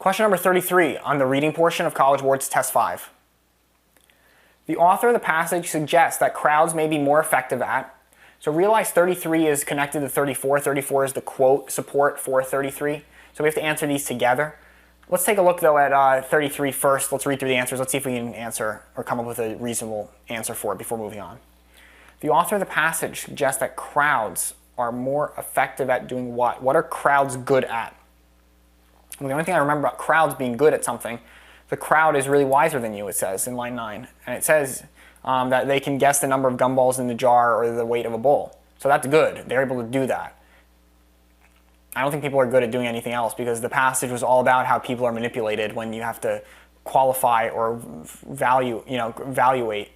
Question number 33 on the reading portion of College Board's Test 5. The author of the passage suggests that crowds may be more effective at. So realize 33 is connected to 34. 34 is the quote support for 33. So we have to answer these together. Let's take a look though at 33 first. Let's read through the answers. Let's see if we can answer or come up with a reasonable answer for it before moving on. The author of the passage suggests that crowds are more effective at doing what? What are crowds good at? Well, the only thing I remember about crowds being good at something, the crowd is really wiser than you, it says in line 9. And it says that they can guess the number of gumballs in the jar or the weight of a bull. So that's good. They're able to do that. I don't think people are good at doing anything else because the passage was all about how people are manipulated when you have to qualify or evaluate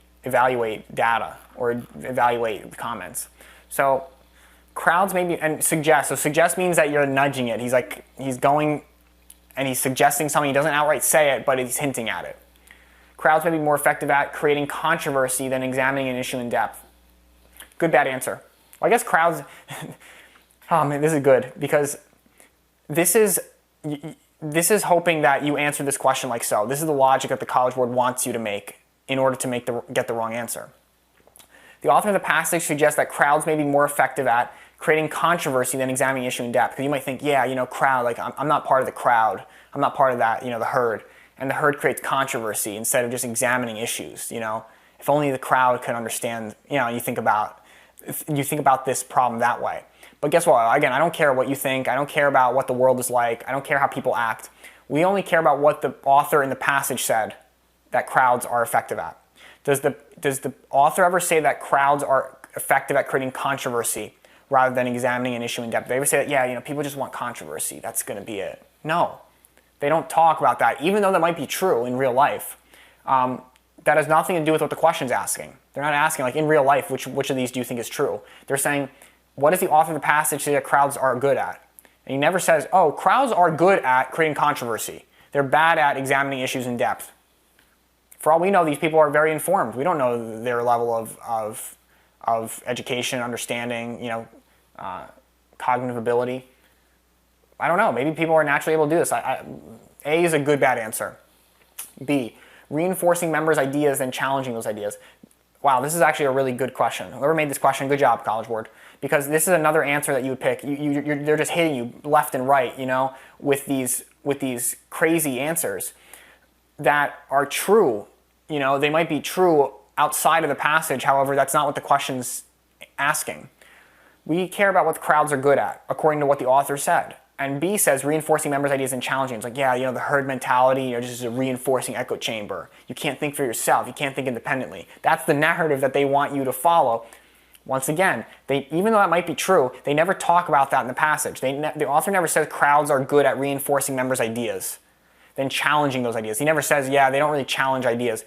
data or evaluate comments. So crowds maybe, and suggest. So suggest means that you're nudging it. He's going and he's suggesting something. He doesn't outright say it, but he's hinting at it. Crowds may be more effective at creating controversy than examining an issue in depth. Good, bad answer. Well, I guess crowds, oh man, this is good because this is hoping that you answer this question like so. This is the logic that the College Board wants you to make in order to get the wrong answer. The author of the passage suggests that crowds may be more effective at creating controversy than examining issue in depth. Because you might think, yeah, crowd, like I'm not part of the crowd. I'm not part of that, the herd. And the herd creates controversy instead of just examining issues, If only the crowd could understand, you think about this problem that way. But guess what? Again, I don't care what you think. I don't care about what the world is like. I don't care how people act. We only care about what the author in the passage said that crowds are effective at. Does the author ever say that crowds are effective at creating controversy rather than examining an issue in depth? They ever say that, yeah, people just want controversy. That's going to be it. No, they don't talk about that, even though that might be true in real life. That has nothing to do with what the question's asking. They're not asking, like in real life, which of these do you think is true? They're saying, what does the author of the passage say that crowds are good at? And he never says, oh, crowds are good at creating controversy. They're bad at examining issues in depth. For all we know, these people are very informed. We don't know their level of education, understanding, cognitive ability. I don't know. Maybe people are naturally able to do this. A is a good, bad answer. B, reinforcing members' ideas and challenging those ideas. Wow, this is actually a really good question. Whoever made this question, good job, College Board. Because this is another answer that you would pick. They're just hitting you left and right, with these crazy answers that are true. They might be true outside of the passage. However, that's not what the question's asking. We care about what the crowds are good at, according to what the author said. And B says reinforcing members' ideas and challenging. It's like, yeah, the herd mentality, just a reinforcing echo chamber. You can't think for yourself. You can't think independently. That's the narrative that they want you to follow. Once again, even though that might be true, they never talk about that in the passage. The author never says crowds are good at reinforcing members' ideas, then challenging those ideas. He never says, yeah, they don't really challenge ideas.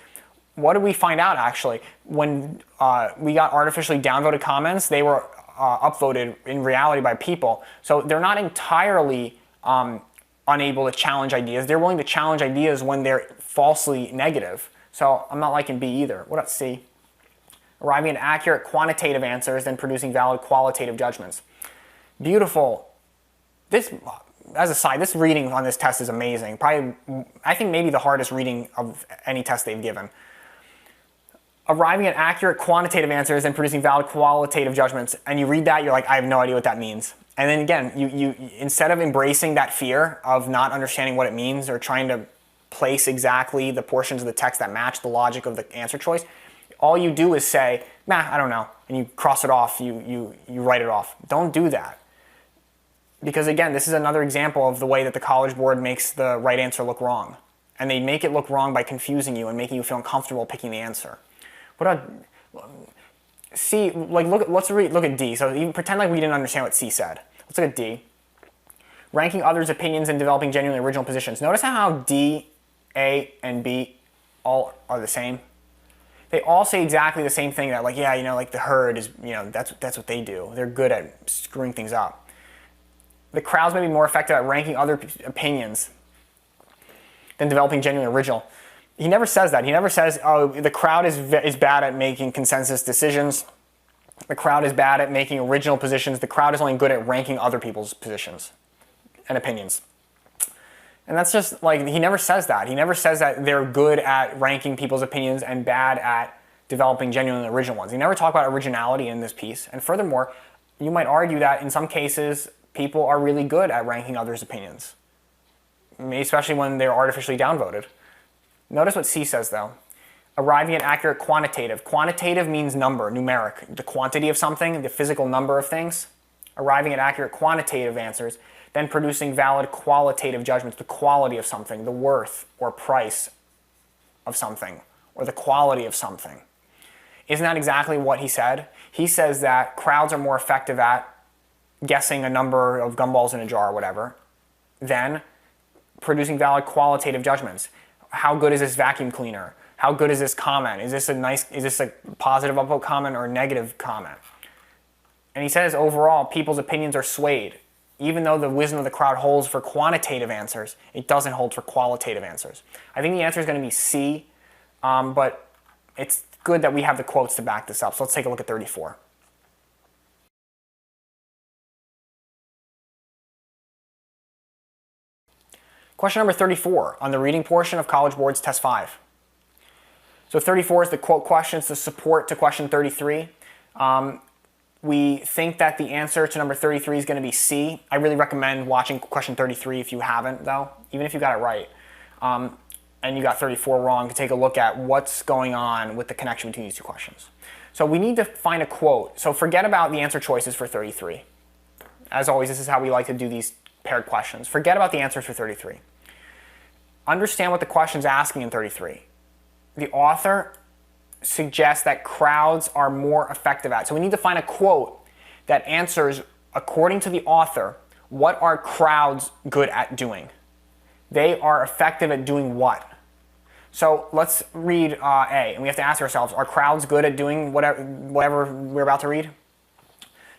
What did we find out, actually? When we got artificially downvoted comments, they were upvoted in reality by people. So they're not entirely unable to challenge ideas. They're willing to challenge ideas when they're falsely negative. So I'm not liking B either. What about C? Arriving at accurate quantitative answers, then producing valid qualitative judgments. Beautiful. This, as a side, this reading on this test is amazing. Probably, I think maybe the hardest reading of any test they've given. Arriving at accurate quantitative answers and producing valid qualitative judgments. And you read that, you're like, I have no idea what that means. And then again, you instead of embracing that fear of not understanding what it means or trying to place exactly the portions of the text that match the logic of the answer choice, all you do is say, I don't know, and you cross it off, you write it off. Don't do that. Because again, this is another example of the way that the College Board makes the right answer look wrong. And they make it look wrong by confusing you and making you feel uncomfortable picking the answer. What about C? Let's look at D. So even pretend like we didn't understand what C said. Let's look at D. Ranking others' opinions and developing genuinely original positions. Notice how D, A, and B all are the same. They all say exactly the same thing, that the herd is, that's what they do. They're good at screwing things up. The crowds may be more effective at ranking other opinions than developing genuinely original. He never says that. He never says, oh, the crowd is bad at making consensus decisions. The crowd is bad at making original positions. The crowd is only good at ranking other people's positions and opinions. And that's just like, he never says that. He never says that they're good at ranking people's opinions and bad at developing genuinely original ones. He never talked about originality in this piece. And furthermore, you might argue that in some cases, people are really good at ranking others' opinions, especially when they're artificially downvoted. Notice what C says though. Arriving at accurate quantitative. Quantitative means number, numeric. The quantity of something, the physical number of things. Arriving at accurate quantitative answers, then producing valid qualitative judgments, the quality of something, the worth or price of something, or the quality of something. Isn't that exactly what he said? He says that crowds are more effective at guessing a number of gumballs in a jar or whatever than producing valid qualitative judgments. How good is this vacuum cleaner? How good is this comment? Is this a positive upvote comment or a negative comment? And he says overall, people's opinions are swayed. Even though the wisdom of the crowd holds for quantitative answers, it doesn't hold for qualitative answers. I think the answer is going to be C, but it's good that we have the quotes to back this up. So let's take a look at 34. Question number 34 on the reading portion of College Board's Test 5. So 34 is the quote questions, the support to question 33. We think that the answer to number 33 is going to be C. I really recommend watching question 33 if you haven't, though, even if you got it right. And you got 34 wrong, to take a look at what's going on with the connection between these two questions. So we need to find a quote. So forget about the answer choices for 33. As always, this is how we like to do these paired questions. Forget about the answers for 33. Understand what the question's asking in 33. The author suggests that crowds are more effective at. So we need to find a quote that answers, according to the author, what are crowds good at doing? They are effective at doing what? So let's read A, and we have to ask ourselves, are crowds good at doing whatever we're about to read?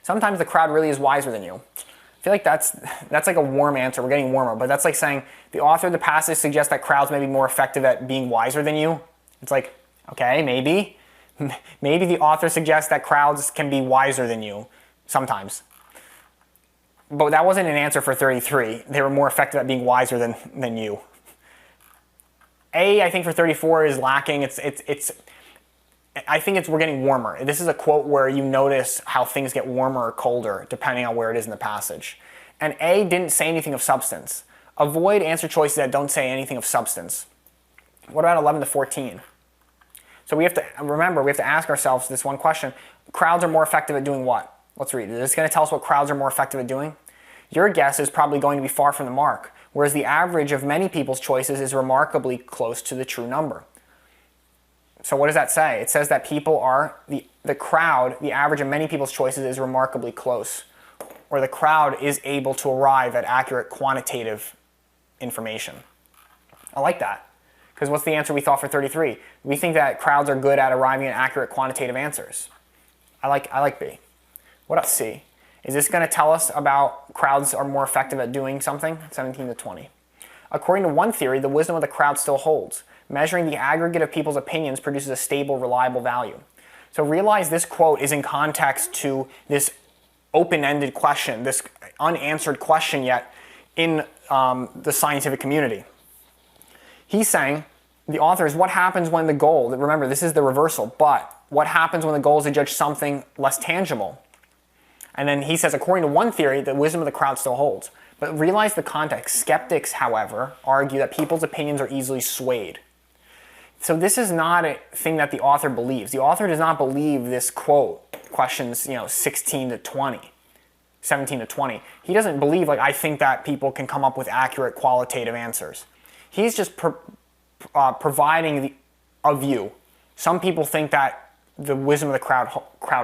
Sometimes the crowd really is wiser than you. I feel like that's like a warm answer. We're getting warmer, but that's like saying the author of the passage suggests that crowds may be more effective at being wiser than you. It's like, okay, maybe. Maybe the author suggests that crowds can be wiser than you sometimes. But that wasn't an answer for 33. They were more effective at being wiser than you. A, I think for 34 is lacking. I think we're getting warmer. This is a quote where you notice how things get warmer or colder depending on where it is in the passage. And A didn't say anything of substance. Avoid answer choices that don't say anything of substance. What about 11 to 14? So we have to remember, we have to ask ourselves this one question. Crowds are more effective at doing what? Let's read. Is this going to tell us what crowds are more effective at doing? Your guess is probably going to be far from the mark, whereas the average of many people's choices is remarkably close to the true number. So what does that say? It says that people are, the crowd, the average of many people's choices is remarkably close, or the crowd is able to arrive at accurate quantitative information. I like that. Because what's the answer we thought for 33? We think that crowds are good at arriving at accurate quantitative answers. I like B. What about C? Is this going to tell us about crowds are more effective at doing something? 17 to 20. According to one theory, the wisdom of the crowd still holds. Measuring the aggregate of people's opinions produces a stable, reliable value. So realize this quote is in context to this open-ended question, this unanswered question yet in the scientific community. He's saying, the author is, what happens when the goal, remember this is the reversal, but what happens when the goal is to judge something less tangible? And then he says, according to one theory, the wisdom of the crowd still holds. But realize the context. Skeptics, however, argue that people's opinions are easily swayed. So this is not a thing that the author believes. The author does not believe this quote, questions 16 to 20, 17 to 20. He doesn't believe, like, I think that people can come up with accurate qualitative answers. He's just providing a view. Some people think that the wisdom of the crowd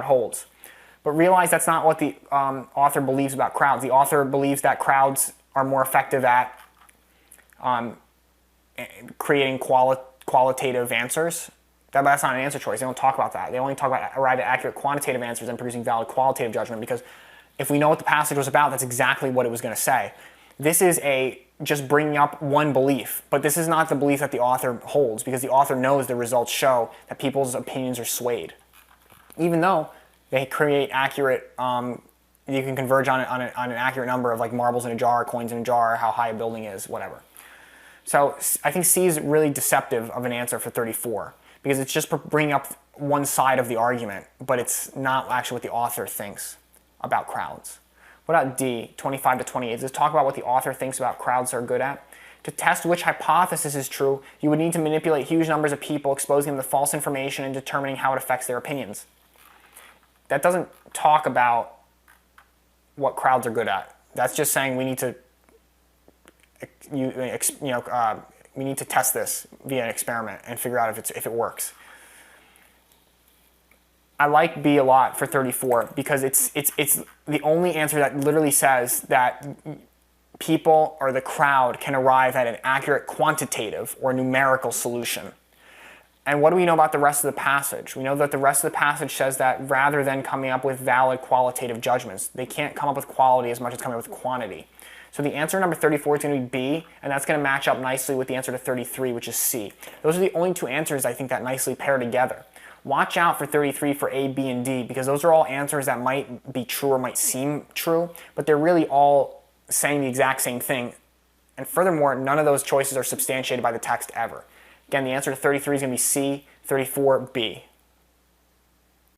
holds. But realize that's not what the author believes about crowds. The author believes that crowds are more effective at creating qualitative answers. That's not an answer choice. They don't talk about that. They only talk about arriving at accurate quantitative answers and producing valid qualitative judgment, because if we know what the passage was about, that's exactly what it was going to say. This is just bringing up one belief, but this is not the belief that the author holds, because the author knows the results show that people's opinions are swayed. Even though they create accurate, you can converge on an accurate number of like marbles in a jar, coins in a jar, how high a building is, whatever. So I think C is really deceptive of an answer for 34 because it's just bringing up one side of the argument, but it's not actually what the author thinks about crowds. What about D, 25 to 28? Does this talk about what the author thinks about crowds are good at? To test which hypothesis is true, you would need to manipulate huge numbers of people, exposing them to false information and determining how it affects their opinions. That doesn't talk about what crowds are good at. That's just saying we need to, we need to test this via an experiment and figure out if it works. I like B a lot for 34 because it's the only answer that literally says that people or the crowd can arrive at an accurate quantitative or numerical solution. And what do we know about the rest of the passage? We know that the rest of the passage says that rather than coming up with valid qualitative judgments, they can't come up with quality as much as coming up with quantity. So the answer number 34 is going to be B, and that's going to match up nicely with the answer to 33, which is C. Those are the only two answers I think that nicely pair together. Watch out for 33 for A, B, and D, because those are all answers that might be true or might seem true, but they're really all saying the exact same thing. And furthermore, none of those choices are substantiated by the text ever. Again, the answer to 33 is going to be C, 34, B.